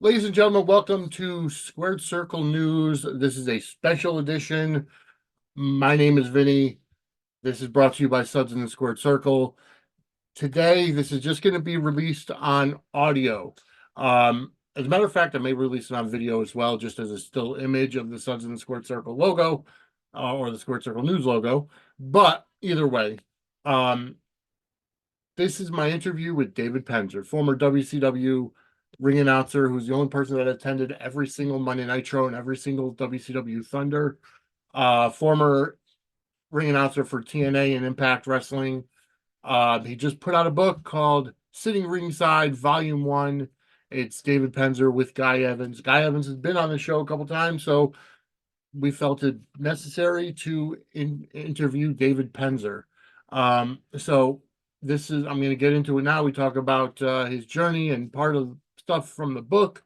Ladies and gentlemen, welcome to Squared Circle News. This is a special edition. My name is Vinnie. This is brought to you by Suds and the Squared Circle. Today, this is just going to be released on audio. As a matter of fact, I may release it on video as well, just as a still image of the Suds and the Squared Circle logo, or the Squared Circle News logo. But either way, um, this is my interview with David Penzer, former WCW ring announcer, who's the only person that attended every single Monday Nitro and every single WCW Thunder. Former ring announcer for TNA and Impact Wrestling. He just put out a book called Sitting Ringside, Volume 1. It's David Penzer with Guy Evans. Guy Evans has been on the show a couple times, so we felt it necessary to interview David Penzer. So I'm going to get into it now. We talk about his journey and part of stuff from the book.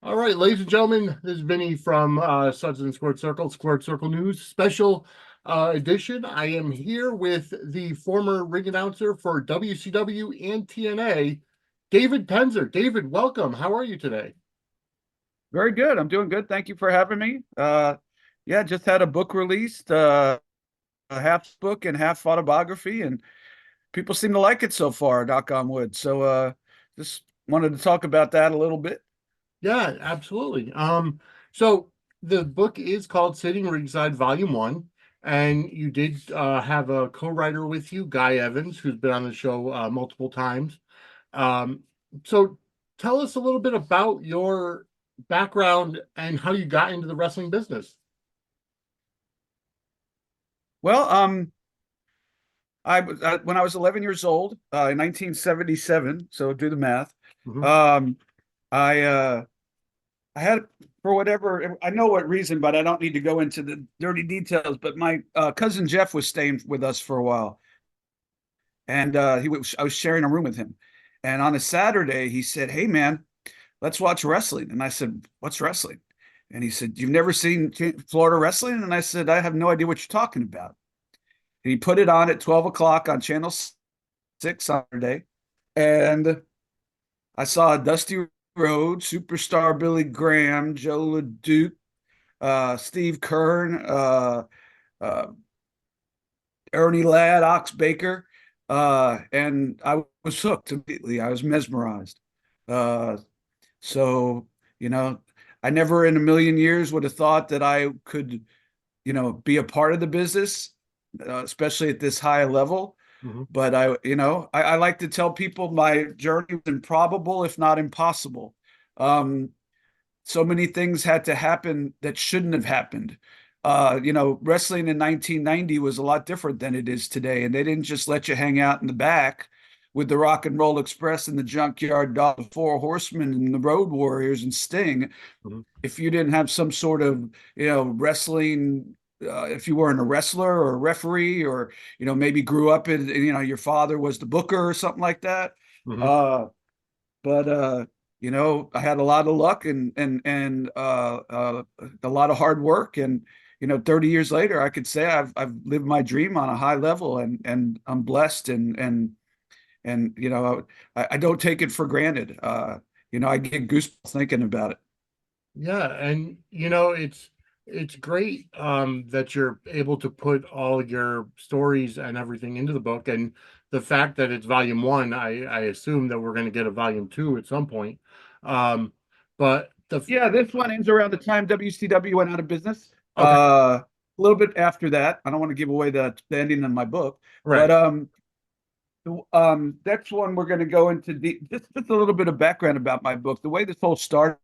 All right, ladies and gentlemen, this is Vinny from Suds and Squared Circle News special edition. I am here with the former ring announcer for WCW and TNA, David Penzer. David, welcome. How are you today? Very good. I'm doing good. Thank you for having me. Yeah, just had a book released, a half book and half autobiography, and people seem to like it so far, knock on wood. So just wanted to talk about that a little bit. Yeah, absolutely. So the book is called Sitting Ringside, Volume 1, and you did have a co-writer with you, Guy Evans, who's been on the show multiple times. Um, so tell us a little bit about your background and how you got into the wrestling business. Well, when I was 11 years old, in 1977, so do the math. Mhm. Um, I had, for whatever, I know what reason, but I don't need to go into the dirty details. But my cousin Jeff was staying with us for a while, and I was sharing a room with him. And on a Saturday, he said, "Hey, man, let's watch wrestling." And I said, "What's wrestling?" And he said, "You've never seen Florida wrestling?" And I said, "I have no idea what you're talking about." And he put it on at 12 o'clock on Channel 6 Saturday. And I saw Dusty Rhodes, Superstar Billy Graham, Joe LeDuc, Steve Kern, uh, Ernie Ladd, Ox Baker. And I was hooked immediately. I was mesmerized. Uh, so, you know, I never in a million years would have thought that I could, be a part of the business, especially at this high level. Mhm. But I like to tell people my journey was improbable, if not impossible. Um, so many things had to happen that shouldn't have happened. Wrestling in 1990 was a lot different than it is today, and they didn't just let you hang out in the back with the Rock and Roll Express and the Junkyard Dog, the Four Horsemen and the Road Warriors and Sting. Mhm. If you didn't have some sort of, wrestling, if you weren't a wrestler or a referee, or maybe grew up in, your father was the booker or something like that. Mhm. Uh, but I had a lot of luck and a lot of hard work, and 30 years later, I could say I've lived my dream on a high level, and I'm blessed, and I don't take it for granted. I get goosebumps thinking about it. Yeah, and it's great that you're able to put all your stories and everything into the book, and the fact that it's volume 1, I assume that we're going to get a volume 2 at some point. Um, but the Yeah, this one ends around the time WCW went out of business. Okay, A little bit after that. I don't want to give away the ending of my book, but right. next one we're going to go into just a little bit of background about my book. The way this whole started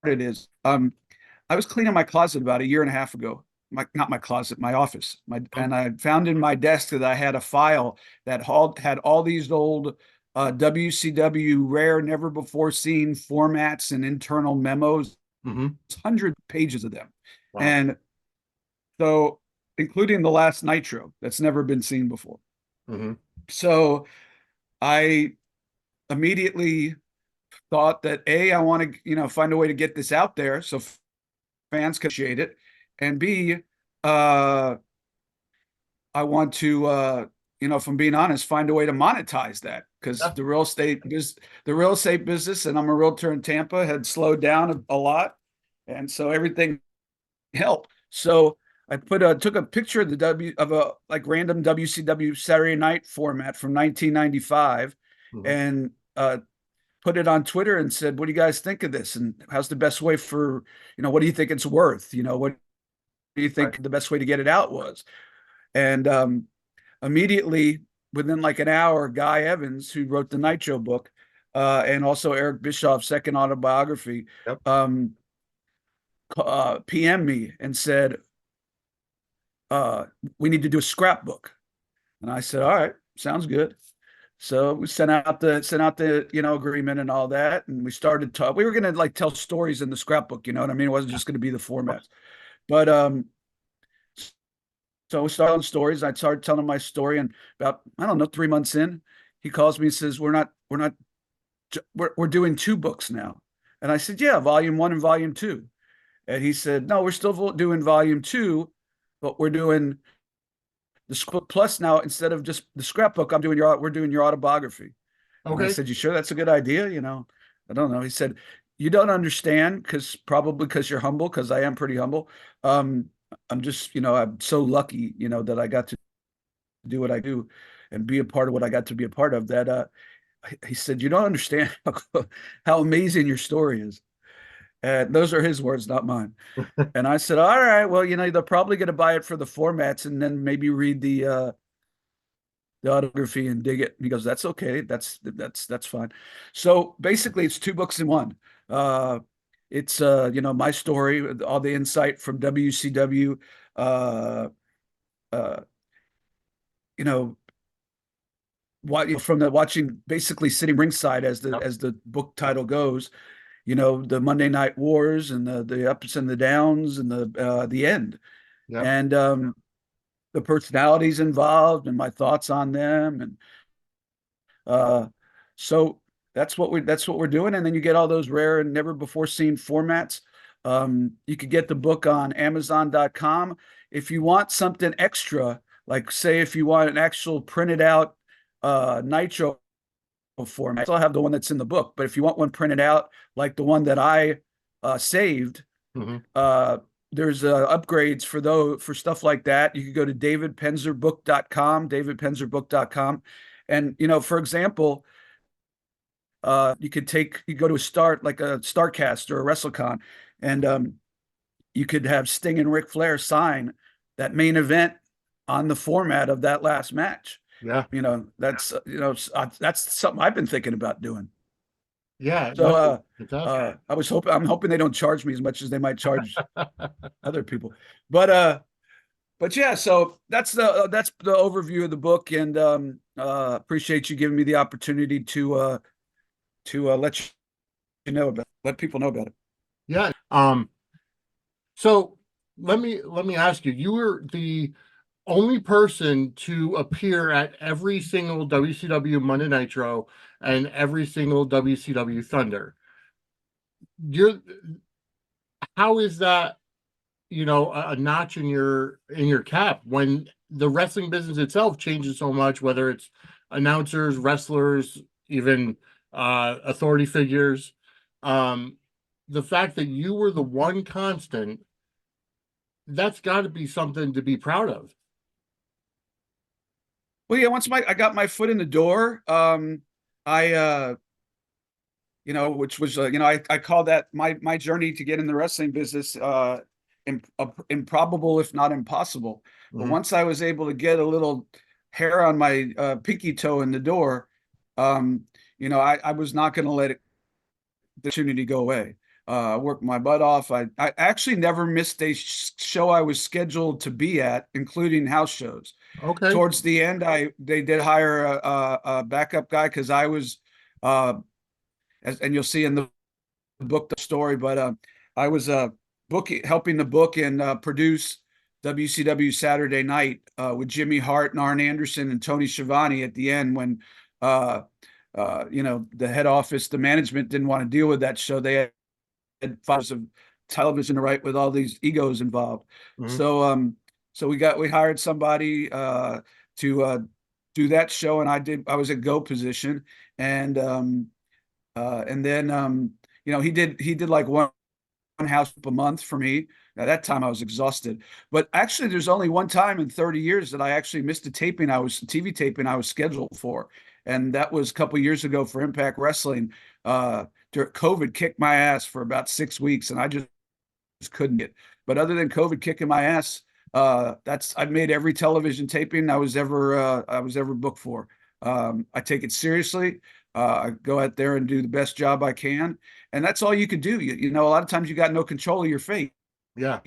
is I was cleaning my closet about a year and a half ago. Not my closet, my office. Oh, And I found in my desk that I had a file that had all these old WCW rare, never before seen formats and internal memos, mhm. 100 pages of them. Wow. And so, including the last Nitro that's never been seen before. Mhm. So I immediately thought that I want to, find a way to get this out there so fans can appreciate it, and B, uh, I want to, if I'm being honest, find a way to monetize that. because Yeah. the real estate business, and I'm a realtor in Tampa, had slowed down a lot, and so everything helped. So I took a picture of a like random WCW Saturday Night format from 1995, Mhm. and put it on Twitter and said, "What do you guys think of this? And how's the best way for, what do you think it's worth? What do you Right. think the best way to get it out was?" And immediately, within like an hour, Guy Evans, who wrote the Nitro book, and also Eric Bischoff's second autobiography, Yep. PM me and said, uh, "We need to do a scrapbook." And I said, "All right, sounds good." So we sent out the agreement and all that, and we started talk. We were gonna like tell stories in the scrapbook, you know what I mean? It wasn't just gonna be the formats. But so we started on stories. I started telling my story, and about, I don't know, 3 months in, he calls me and says, we're doing two books now. And I said, "Yeah, volume one and volume two." And he said, "No, we're still doing volume two, but we're doing the scrapbook plus now. Instead of just the scrapbook, we're doing your autobiography." And I Okay. said, "You sure that's a good idea?" I don't know. He said, "You don't understand, probably because you're humble, because I am pretty humble. Um, I'm just, I'm so lucky, that I got to do what I do and be a part of what I got to be a part of, that he said, you don't understand how amazing your story is." And those are his words, not mine. And I said, "All right, well, they're probably going to buy it for the formats and then maybe read the autography and dig it." And he goes, "That's okay. That's fine." So basically, it's two books in one. Uh, it's my story, all the insight from WCW. Uh, uh, you know, from the watching, basically sitting ringside, as the Yep. as the book title goes. The Monday Night Wars and the ups and the downs and the end, Yep. and the personalities involved and my thoughts on them. And Uh, so that's what we're doing. And then you get all those rare and never before seen formats. You could get the book on Amazon.com. If you want something extra, like say if you want an actual printed out Nitro format, I still have the one that's in the book. But if you want one printed out, like the one that I saved, Mhm. uh, there's upgrades for stuff like that. You could go to davidpenzerbook.com, and for example, you go to a start like a Starcast or a WrestleCon, and you could have Sting and Ric Flair sign that main event on the format of that last match. Yeah. That's something I've been thinking about doing. Yeah. So No, fantastic. I'm hoping they don't charge me as much as they might charge other people. But yeah, so that's the overview of the book, and appreciate you giving me the opportunity to let people know about it. Yeah. So let me ask you, you were the only person to appear at every single WCW Monday Nitro and every single WCW Thunder. You're How is that, a notch in your cap when the wrestling business itself changes so much, whether it's announcers, wrestlers, even authority figures. Um, the fact that you were the one constant, that's got to be something to be proud of. Well, yeah, once I got my foot in the door, I which was I call that my journey to get in the wrestling business, improbable if not impossible. But Mhm. once I was able to get a little hair on my pinky toe in the door, I was not going to let the opportunity go away. I worked my butt off. I actually never missed a show I was scheduled to be at, including house shows. Okay. Towards the end, they did hire a backup guy because I was, and you'll see in the book the story, but I was helping the book and produce WCW Saturday Night with Jimmy Hart and Arn Anderson and Tony Schiavone at the end when the head office, the management didn't want to deal with that show. They had files of television to write with all these egos involved. Mhm. So we hired somebody to do that show, and I was at go position, and and then he did like one house a month for me. At that time, I was exhausted. But actually, there's only one time in 30 years that I actually missed a taping. I was a TV taping I was scheduled for, and that was a couple years ago for Impact Wrestling. COVID kicked my ass for about 6 weeks, and I just couldn't get. But other than COVID kicking my ass, that's I've made every television taping I was ever booked for. I take it seriously. I go out there and do the best job I can, and that's all you could do. A lot of times you got no control of your fate. Yeah.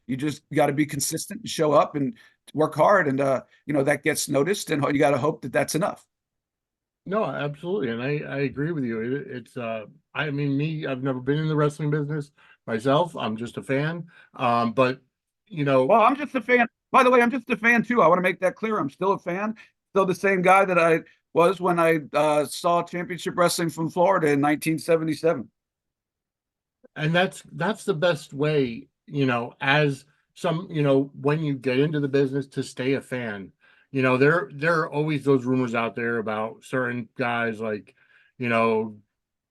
You just got to be consistent and show up and work hard, and that gets noticed, and you got to hope that that's enough. No, absolutely. And I agree with you. It's I mean me, I've never been in the wrestling business myself. I'm just a fan. But you know, Well, I'm just a fan. By the way, I'm just a fan too. I want to make that clear. I'm still a fan. Still the same guy that I was when I saw Championship Wrestling from Florida in 1977. and that's the best way, as when you get into the business to stay a fan. There are always those rumors out there about certain guys like, you know,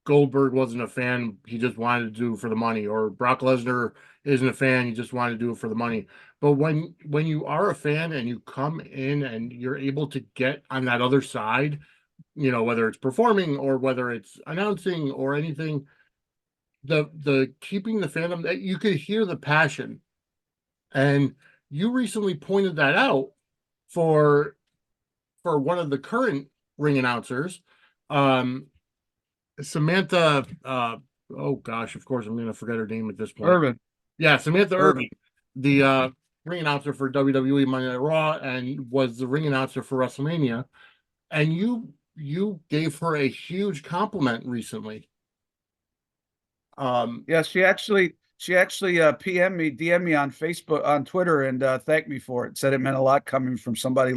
Goldberg wasn't a fan, he just wanted to do it for the money, or Brock Lesnar isn't a fan, he just wanted to do it for the money. But when you are a fan and you come in and you're able to get on that other side, whether it's performing or whether it's announcing or anything, the keeping the fandom, that you could hear the passion. And you recently pointed that out for one of the current ring announcers, um Samantha, oh gosh, of course I'm going to forget her name at this point. Irvin, Yeah, Samantha Irvin. Irvin, the ring announcer for WWE Monday Night Raw, and was the ring announcer for WrestleMania. And you gave her a huge compliment recently. Um, Yeah, she actually PM me, DM me on Facebook, on Twitter, and thanked me for it. Said it meant a lot coming from somebody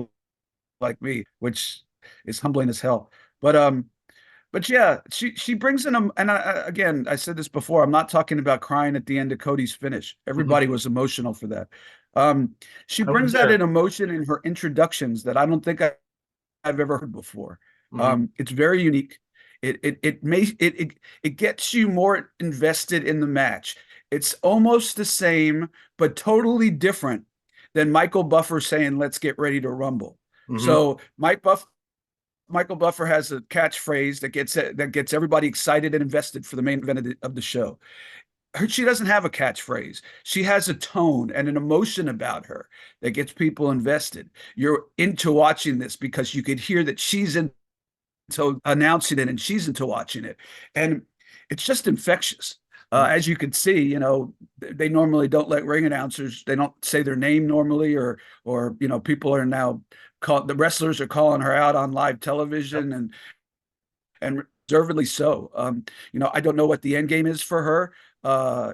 like me, which is humbling as hell. But yeah, she brings in and again, I said this before. I'm not talking about crying at the end of Cody's finish. mhm, Everybody was emotional for that. Um, she I was brings out there. an emotion in her introductions that I don't think I've ever heard before. Mhm, It's very unique. It gets you more invested in the match. It's almost the same, but totally different than Michael Buffer saying, "Let's get ready to rumble." mhm, So Michael Buffer has a catchphrase that gets everybody excited and invested for the main event of the show. She doesn't have a catchphrase. She has a tone and an emotion about her that gets people invested. You're into watching this because you could hear that she's into announcing it and she's into watching it, and it's just infectious. mhm. As you can see, they normally don't let ring announcers. They don't say their name normally, or people are now the wrestlers are calling her out on live Yep. television, and deservedly so. I don't know what the end game is for her. I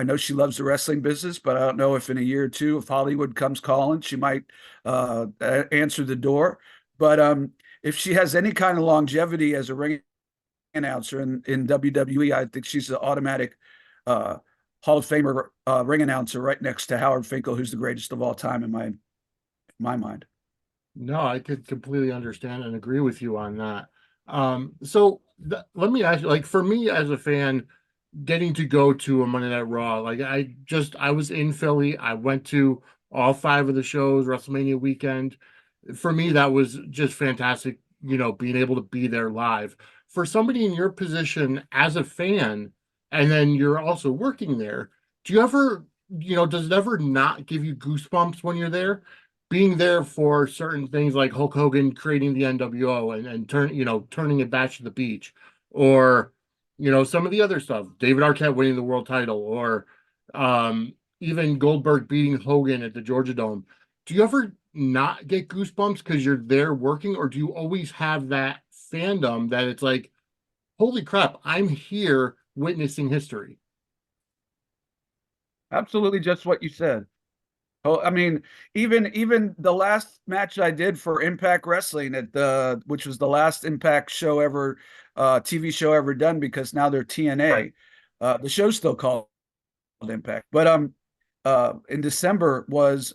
know she loves the wrestling business, but I don't know if in a year or two, if Hollywood comes calling, she might answer the door. But if she has any kind of longevity as a ring announcer in WWE, I think she's an automatic uh, Hall of Famer ring announcer right next to Howard Finkel, who's the greatest of all time in my mind. No, I could completely understand and agree with you on that. So let me ask you, like, for me as a fan, getting to go to a Monday Night Raw, like I was in Philly. I went to all five of the shows, WrestleMania weekend. For me, that was just fantastic, being able to be there live. For somebody in your position as a fan, and then you're also working there, do you ever, does it ever not give you goosebumps when you're there? Being there for certain things like Hulk Hogan creating the NWO and turning it back to the beach, or some of the other stuff, David Arquette winning the world title, or even Goldberg beating Hogan at the Georgia Dome. Do you ever not get goosebumps because you're there working, or do you always have that fandom that it's like, holy crap, I'm here witnessing history? Absolutely, just what you said. Oh, I mean, even the last match I did for Impact Wrestling which was the last Impact show ever, TV show ever done, because now they're Right. TNA. The show's still called Impact, but in December was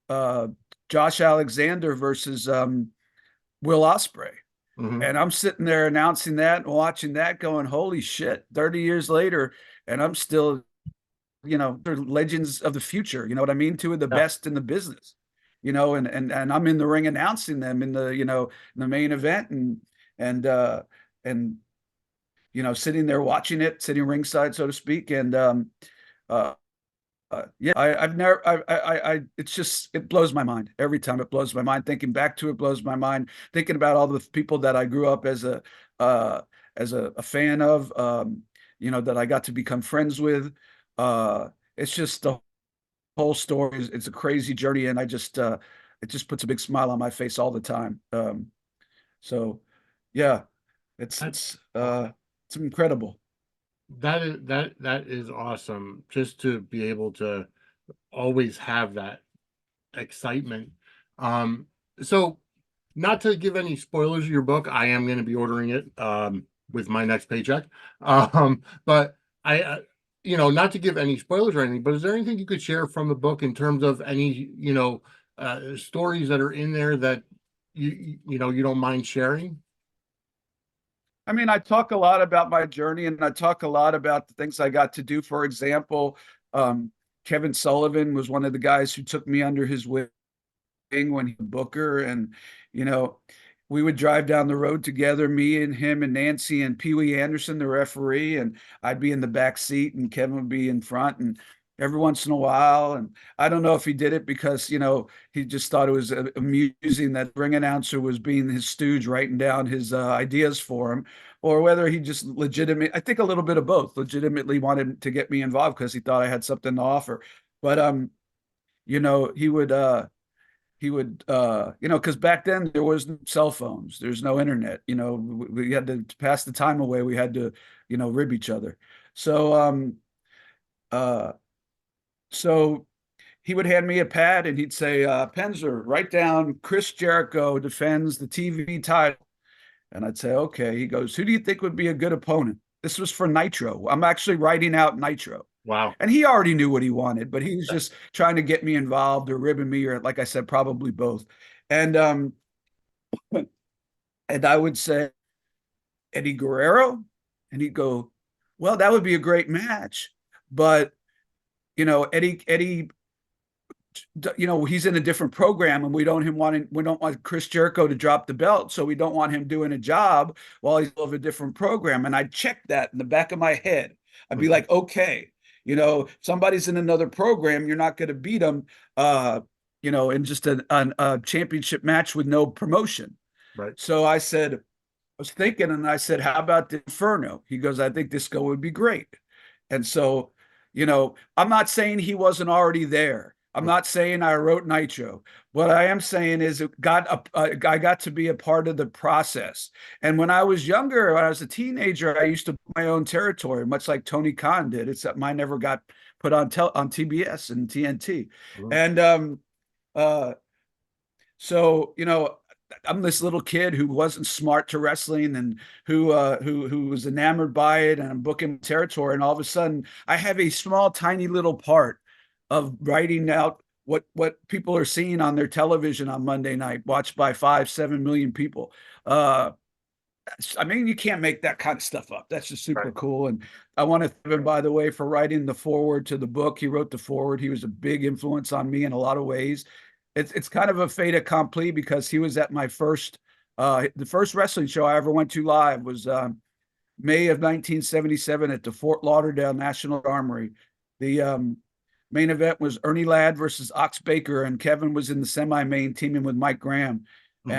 uh Josh Alexander versus Will Ospreay. Hmm. And I'm sitting there announcing that and watching that going, holy shit, 30 years later, and I'm still, they're legends of the future. You know what I mean? Two of the Yeah. best in the business, and I'm in the ring announcing them in the main event and sitting there watching it, sitting ringside, so to speak. And uh, yeah, I've never, it's just, it blows my mind every time. It blows my mind. Thinking back to it blows my mind. Thinking about all the people that I grew up uh, as a fan of, that I got to become friends with. It's just the whole story. It's a crazy journey, and it just puts a big smile on my face all the time. So, yeah, it's That, it's uh, it's incredible. that is awesome. Just to be able to always have that excitement. Um, so not to give any spoilers of your book, I am going to be ordering it with my next paycheck. But not to give any spoilers or anything, but is there anything you could share from the book in terms of any, stories that are in there that you don't mind sharing? I mean, I talk a lot about my journey and I talk a lot about the things I got to do. For example, um, Kevin Sullivan was one of the guys who took me under his wing when he was Booker. And, you know, we would drive down the road together, me and him and Nancy and Pee Wee Anderson, the referee, and I'd be in the back seat and Kevin would be in front. And every once in a while, and I don't know if he did it because, he just thought it was amusing that ring announcer was being his stooge, writing down his ideas for him, or whether he just legitimate, I think a little bit of both, legitimately wanted to get me involved because he thought I had something to offer. But, you know, he would because back then there was no cell phones, there's no internet, we had to pass the time away, we had to rib each other. So um uh so he would hand me a pad and he'd say, Penzer, write down Chris Jericho defends the TV title. And I'd say, okay. He goes, who do you think would be a good opponent? This was for Nitro. I'm actually writing out Nitro. Wow. And he already knew what he wanted, but he was just trying to get me involved or ribbing me, or like I said, probably both. And and I would say Eddie Guerrero, and he'd go, "Well, that would be a great match, but Eddie, he's in a different program, and we don't want Chris Jericho to drop the belt, so we don't want him doing a job while he's of a different program." And I'd check that in the back of my head. I'd be Mhm. like, okay, somebody's in another program, you're not going to beat them, in just a championship match with no promotion. Right. So I was thinking, and I said, how about the Inferno? He goes, I think Disco would be great. And so, I'm not saying he wasn't already there. I'm not saying I wrote Nitro. What I am saying is I got to be a part of the process. And when I was younger, when I was a teenager, I used to book my own territory, much like Tony Khan did, except mine never got put on TBS and TNT. Mhm. And uh, so, I'm this little kid who wasn't smart to wrestling and who was enamored by it, and I'm booking territory, and all of a sudden I have a small, tiny little part of writing out what people are seeing on their television on Monday night, watched by 5-7 million people. Uh, I mean, you can't make that kind of stuff up. That's just super Right. cool. And I want to thank him, by the way, for writing the foreword to the book. He wrote the foreword. He was a big influence on me in a lot of ways. It's kind of a fait accompli because he was at the first wrestling show I ever went to live was May of 1977 at the Fort Lauderdale National Armory. The main event was Ernie Ladd versus Ox Baker, and Kevin was in the semi-main teaming with Mike Graham. Mhm.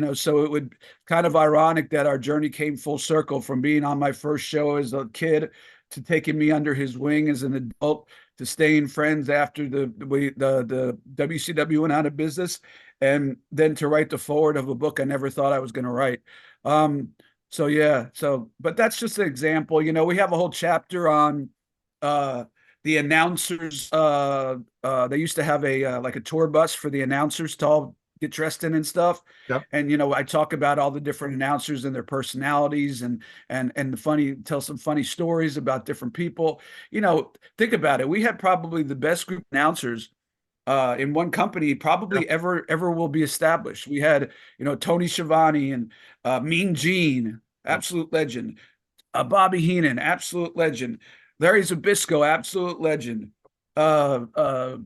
And so it would kind of ironic that our journey came full circle from being on my first show as a kid to taking me under his wing as an adult to staying friends after the WCW went out of business, and then to write the forward of a book I never thought I was going to write. So yeah, but that's just an example. We have a whole chapter on uh the announcers. They used to have a like a tour bus for the announcers to all get dressed in and stuff. Yep. And I talk about all the different announcers and their personalities, and tell some funny stories about different people. Think about it. We had probably the best group of announcers in one company probably ever will be established. We had, Tony Schiavone and Mean Gene, absolute legend. Bobby Heenan, absolute legend. Larry Zbyszko, absolute legend. Uh, uh,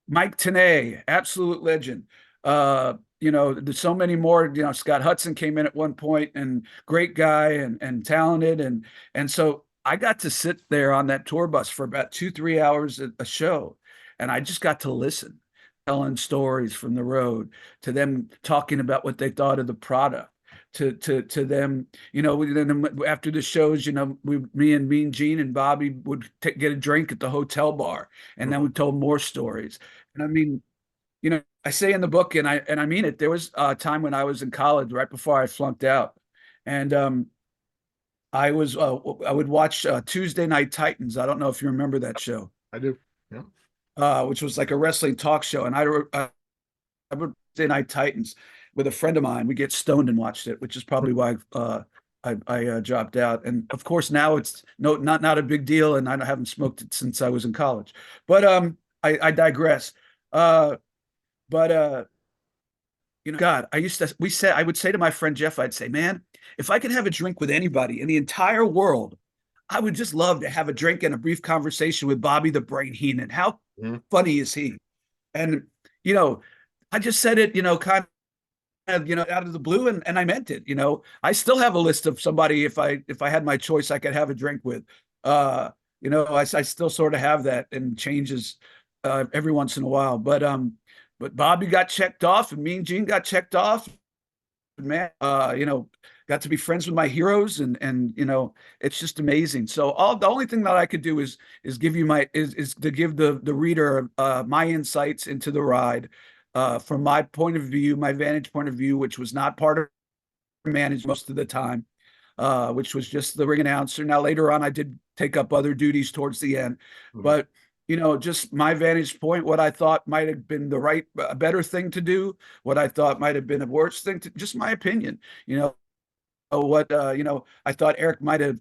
Mike Tenay, absolute legend. There's so many more. Scott Hudson came in at one point, and great guy and talented, and so I got to sit there on that tour bus for about 2-3 hours a show, and I just got to listen, telling stories from the road, to them talking about what they thought of the product, to them, then after the shows, me and Mean Gene and Bobby would get a drink at the hotel bar, and then we told more stories. And I mean, I say in the book, and I mean it. There was a time when I was in college, right before I flunked out, and I would watch Tuesday Night Titans. I don't know if you remember that show, I do. Yeah. which was like a wrestling talk show, and I would Tuesday Night Titans with a friend of mine. We get stoned and watched it, which is probably why I dropped out. And of course, now it's not a big deal, and I haven't smoked it since I was in college. But I digress. But God, I would say to my friend Jeff, I'd say, man, if I could have a drink with anybody in the entire world, I would just love to have a drink and a brief conversation with Bobby the Brain Heenan. How funny is he? And you know, I just said it, kind of, out of the blue, and I meant it. I still have a list of somebody, if I had my choice, I could have a drink with. I still sort of have that, and changes every once in a while. But Bobby got checked off, and Mean Gene got checked off. Man, got to be friends with my heroes, and it's just amazing. So the only thing that I could do is give you is to give the reader my insights into the ride, from my point of view, my vantage point of view, which was not part of management most of the time, which was just the ring announcer. Now later on, I did take up other duties towards the end, but just my vantage point, what I thought might have been a better thing to do, what I thought might have been a worse thing to, just my opinion. What I thought Eric might have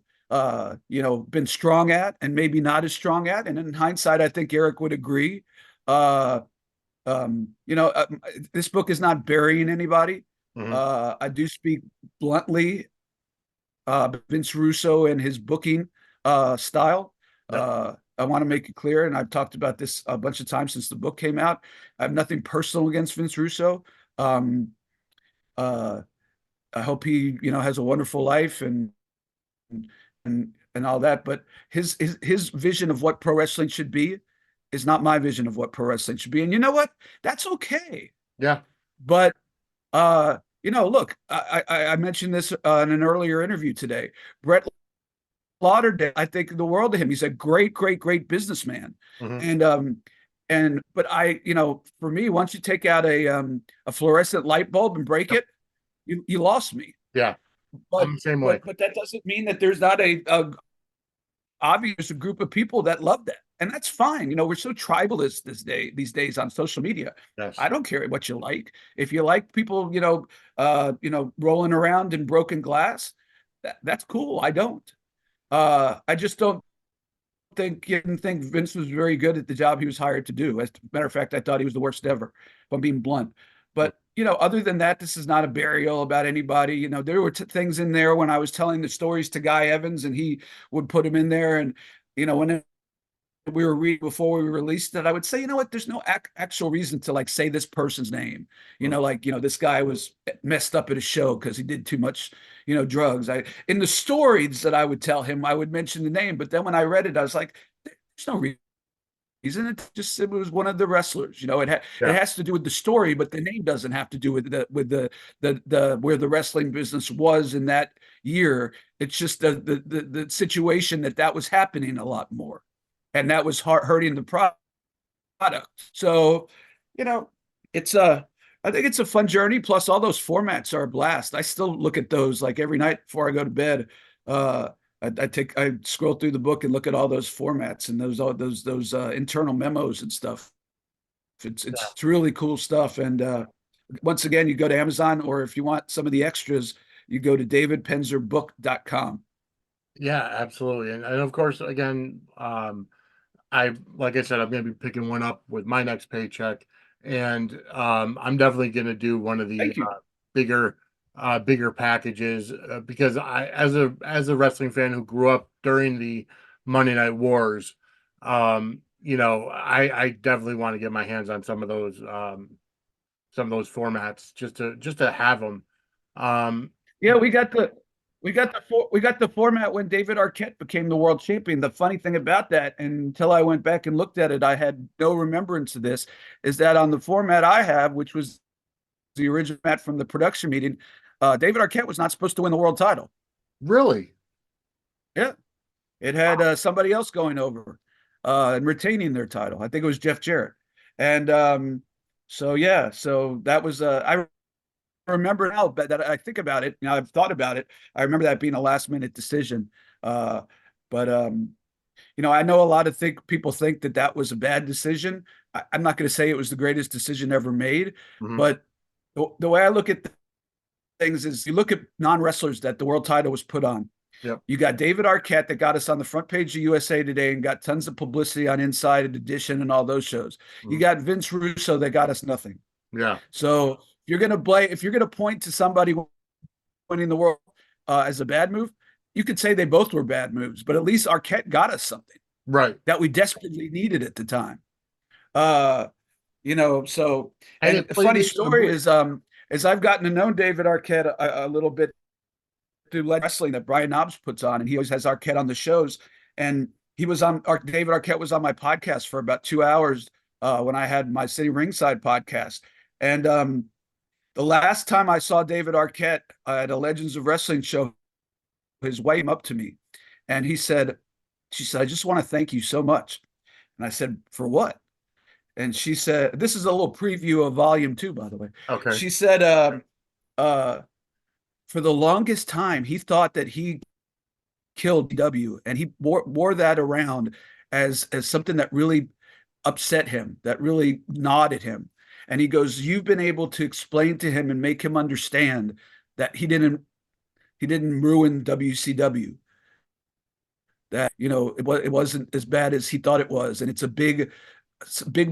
been strong at, and maybe not as strong at. And in hindsight, I think Eric would agree. Uh, this book is not burying anybody. I do speak bluntly. Vince Russo and his booking style. I want to make it clear, and I've talked about this a bunch of times since the book came out. I have nothing personal against Vince Russo. Uh, I hope he, has a wonderful life and all that. But his vision of what pro wrestling should be is not my vision of what pro wrestling should be. And you know what? That's okay. Yeah. But look, I mentioned this in an earlier interview today. Brett Lauderdale, I think the world of him. He's a great, great, great businessman. But for me, once you take out a fluorescent light bulb and break it, you lost me. Yeah. But, I'm the same way. But that doesn't mean that there's not a obvious group of people that love that. And that's fine. We're so tribalist these days on social media. Yes. I don't care what you like. If you like people, rolling around in broken glass, that's cool. I don't. I just don't think Vince was very good at the job he was hired to do. As a matter of fact, I thought he was the worst ever, if I'm being blunt. But other than that, this is not a burial about anybody. There were things in there when I was telling the stories to Guy Evans, and he would put them in there. And when we were reading before we released it, I would say, what, there's no actual reason to say this person's name. This guy was messed up at a show because he did too much, drugs. In the stories that I would tell him, I would mention the name, but then when I read it, I was like, there's no reason. It was one of the wrestlers. It has to do with the story, but the name doesn't have to do with the where the wrestling business was in that year. It's just the situation that was happening a lot more, and that was hurting the product. So, it's I think it's a fun journey. Plus, all those formats are a blast. I still look at those every night before I go to bed. I scroll through the book and look at all those formats and those internal memos and stuff. It's really cool stuff. And once again, you go to Amazon, or if you want some of the extras, you go to davidpenzerbook.com. Yeah, absolutely. And of course, again, like I said, I'm going to be picking one up with my next paycheck, and I'm definitely going to do one of the Thank you. bigger bigger packages because I, as a wrestling fan who grew up during the Monday Night Wars, I definitely want to get my hands on some of those formats just to have them. Um, Yeah, we got the format when David Arquette became the world champion. The funny thing about that, and until I went back and looked at it, I had no remembrance of this, is that on the format I have, which was the original format from the production meeting, David Arquette was not supposed to win the world title. really, Yeah, it had somebody else going over and retaining their title. I think it was Jeff Jarrett. And so yeah, so that was I remember now that I think about it. I've thought about it. I remember that being a last minute decision. Uh, but I know a lot of people think that that was a bad decision. I'm not going to say it was the greatest decision ever made, mhm, but the way I look at things is you look at non wrestlers that the world title was put on. yep, You got David Arquette that got us on the front page of USA Today and got tons of publicity on Inside Edition and all those shows. You mhm, got Vince Russo that got us nothing. yeah, So if you're gonna point to somebody winning the world as a bad move, you could say they both were bad moves, but at least Arquette got us something right. that we desperately needed at the time. Uh, so And and it a played funny into the story book. is as I've gotten to know David Arquette a little bit through wrestling that Brian Knobs puts on, and he always has Arquette on the shows. And he was on David Arquette was on my podcast for about 2 hours when I had my Sitting Ringside podcast. And the last time I saw David Arquette at a Legends of Wrestling show, his wife came up to me and she said, I just want to thank you so much. And I said, for what? And she said, this is a little preview of volume 2, by the way. Okay. She said, uh, for the longest time, he thought that he killed W, and he wore that around as something that really upset him, that really gnawed at him. And he goes, "You've been able to explain to him and make him understand that he didn't ruin WCW. That it wasn't as bad as he thought it was, and it's a big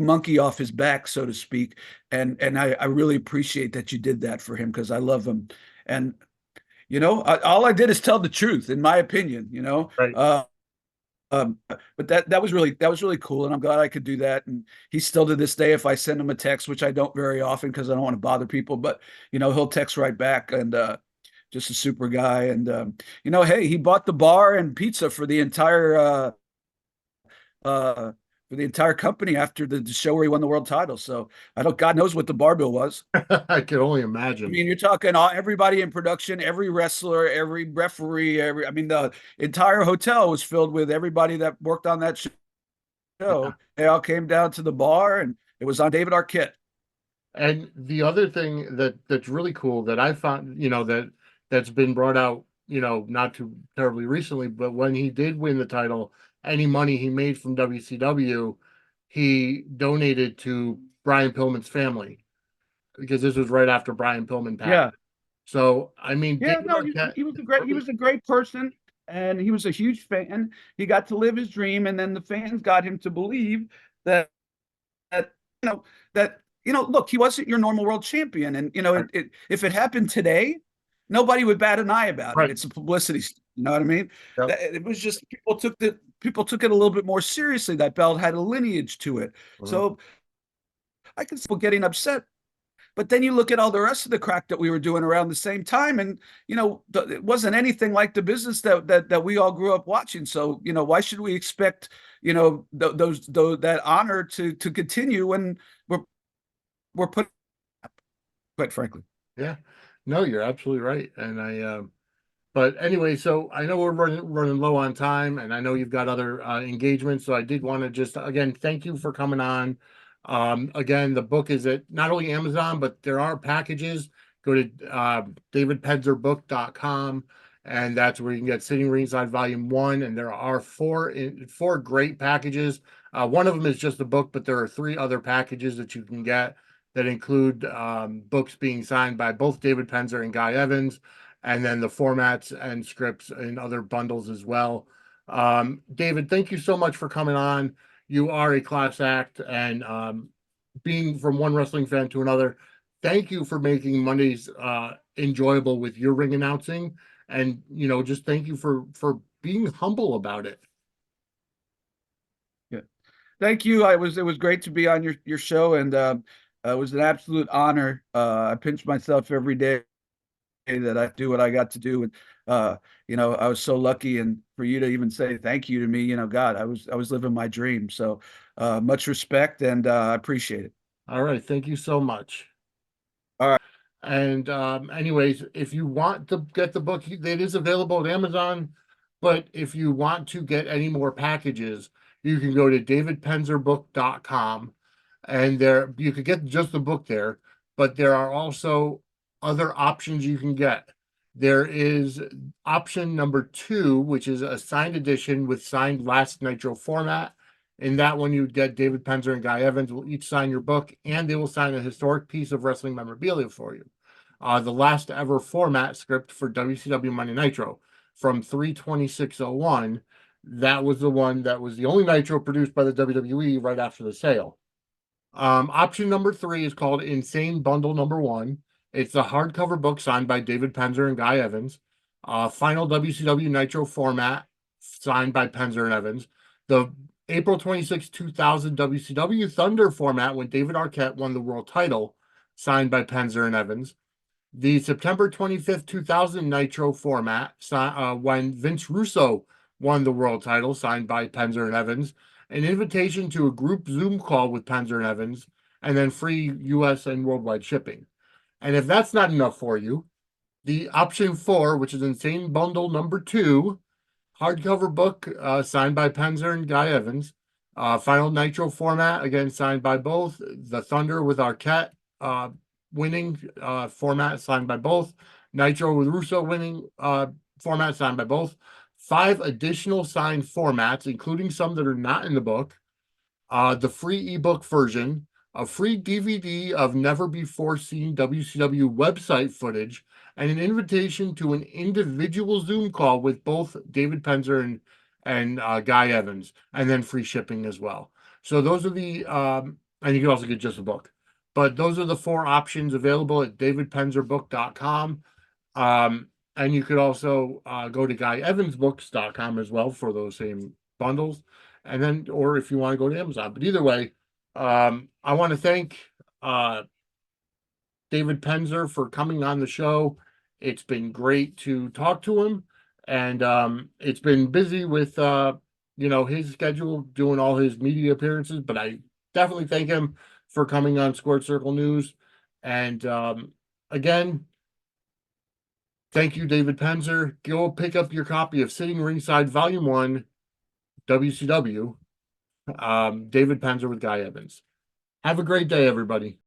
monkey off his back, so to speak. And I really appreciate that you did that for him because I love him. And all I did is tell the truth, in my opinion. Right. But that was really cool, and I'm glad I could do that. And he's still to this day, if I send him a text, which I don't very often because I don't want to bother people, but he'll text right back, and just a super guy. And hey, he bought the bar and pizza uh, for the entire company after the show where he won the world title. So I don't, God knows what the bar bill was. I can only I imagine. mean, you're talking everybody in production, every wrestler, every referee, I mean, the entire hotel was filled with everybody that worked on that Yeah. show. They all came down to the bar, and it was on David Arquette. And the other thing that's really cool that I found, that's been brought out, not too terribly recently, but when he did win the title, any money he made from WCW, he donated to Brian Pillman's family because this was right after Brian Pillman passed. Yeah, So, I mean, yeah, David no, Arquette, he was a great person, and he was a huge fan. He got to live his dream, and then the fans got him to believe that that you know look, he wasn't your normal world champion, and right, if it happened today, nobody would bat an eye about it. right, It's a publicity, you know what I mean? yep, That it was just people took it a little bit more seriously. That belt had a lineage to it, mhm, so I can see people getting upset. But then you look at all the rest of the crack that we were doing around the same time, and it wasn't anything like the business that we all grew up watching. So why should we expect that honor to continue when we're put, quite frankly. yeah. No, you're absolutely right. And but anyway, so I know we're running low on time, and I know you've got other engagements. So I did want to just again thank you for coming on. Again, the book is at not only Amazon, but there are packages. Go to davidpenzerbook.com, and that's where you can get Sitting Ringside Volume 1. And there are four great packages. One of them is just a book, but there are three other packages that you can get that include books being signed by both David Penzer and Guy Evans, and then the formats and scripts and other bundles as well. David, thank you so much for coming on. You are a class act, and being from one wrestling fan to another, thank you for making Mondays enjoyable with your ring announcing, and just thank you for being humble about it. Yeah. Thank you. It was great to be on your show, and it was an absolute honor. I pinch myself every day that I do what I got to do. And I was so lucky, and for you to even say thank you to me, God, I was living my dream. So much respect, and I appreciate it. All right, thank you so much. All right. And anyways, if you want to get the book, it is available at Amazon. But if you want to get any more packages, you can go to davidpenzerbook.com, and there you could get just the book there, but there are also other options you can get. There is option number 2, which is a signed edition with signed Last Nitro format. In that one, you would get David Penzer and Guy Evans will each sign your book, and they will sign a historic piece of wrestling memorabilia for you. The last ever format script for WCW Monday Nitro from 3/26/01. That was the one that was the only Nitro produced by the WWE right after the sale. Option number 3 is called Insane Bundle number 1. It's a hardcover book signed by David Penzer and Guy Evans. Final WCW Nitro format signed by Penzer and Evans. The April 26, 2000 WCW Thunder format when David Arquette won the world title, signed by Penzer and Evans. The September 25th, 2000 Nitro format, when Vince Russo won the world title, signed by Penzer and Evans. An invitation to a group Zoom call with Penzer and Evans, and then free US and worldwide shipping. And if that's not enough for you, the option 4, which is Insane Bundle number 2, hardcover book signed by Penzer and Guy Evans. Final Nitro format, again, signed by both. The Thunder with Arquette winning format, signed by both. Nitro with Russo winning format, signed by both. 5 additional signed formats, including some that are not in the book. The free ebook version, a free DVD of never before seen WCW website footage, and an invitation to an individual Zoom call with both David Penzer and Guy Evans, and then free shipping as well. So those are the and you can also get just a book. But those are the 4 options available at davidpenzerbook.com. And you could also go to guyevansbooks.com as well for those same bundles. And then, or if you want to go to Amazon. But either way, I want to thank David Penzer for coming on the show. It's been great to talk to him. And it's been busy with his schedule, doing all his media appearances, but I definitely thank him for coming on Squared Circle News. And again, thank you, David Penzer. Go pick up your copy of Sitting Ringside Volume 1, WCW, David Penzer with Guy Evans. Have a great day, everybody.